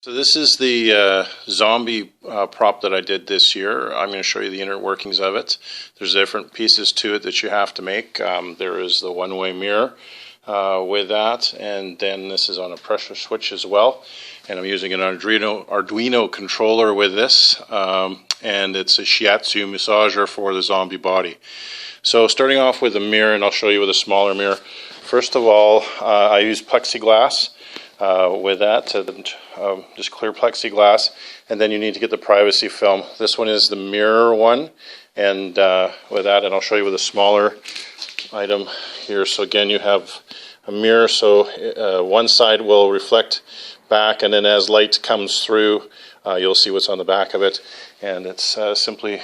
So this is the zombie prop that I did this year. I'm going to show you the inner workings of it. There's different pieces to it that you have to make. There is the one-way mirror with that, and then this is on a pressure switch as well. And I'm using an Arduino controller with this, and it's a shiatsu massager for the zombie body. So starting off with the mirror, and I'll show you with a smaller mirror. First of all, I use plexiglass. With that, just clear plexiglass, and then you need to get the privacy film. This one is the mirror one, and with that, and I'll show you with a smaller item here. So again, you have a mirror, so one side will reflect back, and then as light comes through, you'll see what's on the back of it, and it's simply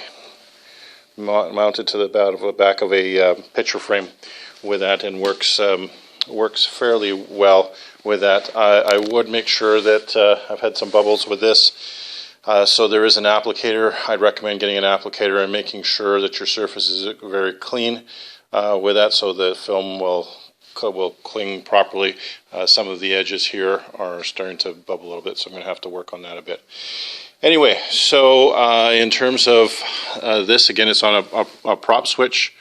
mounted to the back of a picture frame with that, and works fairly well with that. I would make sure that I've had some bubbles with this, so there is an applicator. I'd recommend getting an applicator and making sure that your surface is very clean with that, so the film will cling properly. Some of the edges here are starting to bubble a little bit, so I'm going to have to work on that a bit. Anyway, so in terms of this, again, it's on a prop switch,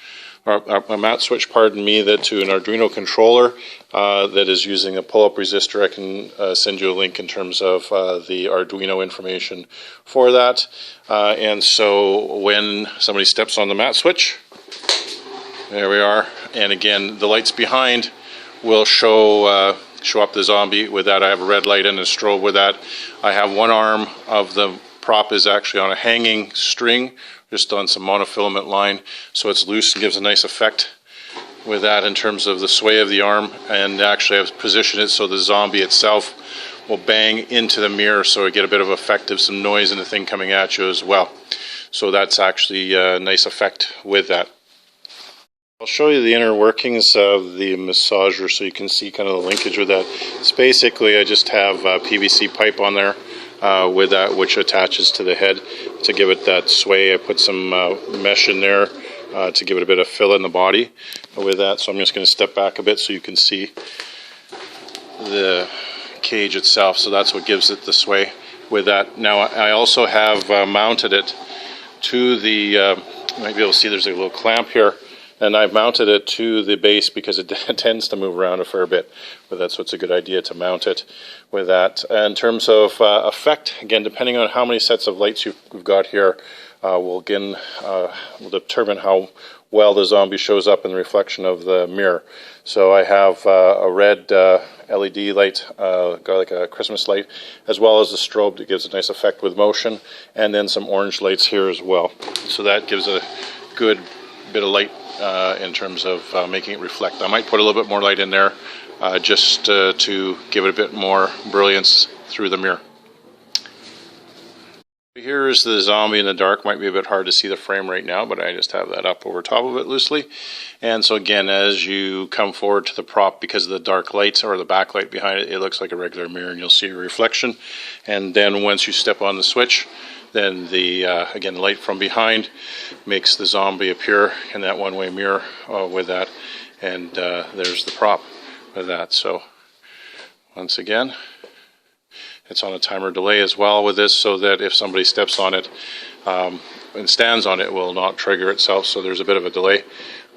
or a mat switch, pardon me, that to an Arduino controller that is using a pull-up resistor. I can send you a link in terms of the Arduino information for that. And so when somebody steps on the mat switch, there we are. And again, the lights behind will show up the zombie. With that, I have a red light and a strobe with that. I have one arm of the prop is actually on a hanging string, just on some monofilament line, so it's loose and gives a nice effect with that in terms of the sway of the arm. And actually I've positioned it so the zombie itself will bang into the mirror, so you get a bit of effect of some noise and the thing coming at you as well. So that's actually a nice effect with that. I'll show you the inner workings of the massager so you can see kind of the linkage with that. It's basically, I just have a PVC pipe on there with that, which attaches to the head to give it that sway. I put some mesh in there to give it a bit of fill in the body with that. So I'm just going to step back a bit so you can see the cage itself. So that's what gives it the sway with that. Now I also have mounted it to the, you might be able to see there's a little clamp here. And I've mounted it to the base because it tends to move around a fair bit with that, so it's a good idea to mount it with that. In terms of effect, again, depending on how many sets of lights you've got here, will determine how well the zombie shows up in the reflection of the mirror. So I have a red LED light, got like a Christmas light, as well as the strobe that gives a nice effect with motion, and then some orange lights here as well. So that gives a good bit of light in terms of making it reflect. I might put a little bit more light in there just to give it a bit more brilliance through the mirror. Here is the zombie in the dark. Might be a bit hard to see the frame right now, but I just have that up over top of it loosely. And so again, as you come forward to the prop, because of the dark lights or the backlight behind it, it looks like a regular mirror and you'll see a reflection. And then once you step on the switch, then the again, the light from behind makes the zombie appear in that one-way mirror with that, and there's the prop with that. So once again, it's on a timer delay as well with this, so that if somebody steps on it and stands on it, it will not trigger itself. So there's a bit of a delay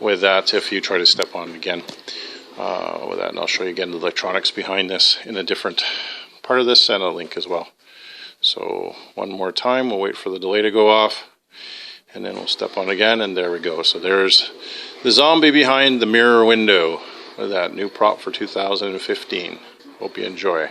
with that if you try to step on it again with that. And I'll show you again the electronics behind this in a different part of this and a link as well. So one more time, we'll wait for the delay to go off, and then we'll step on again, and there we go. So there's the zombie behind the mirror window with that new prop for 2015. Hope you enjoy.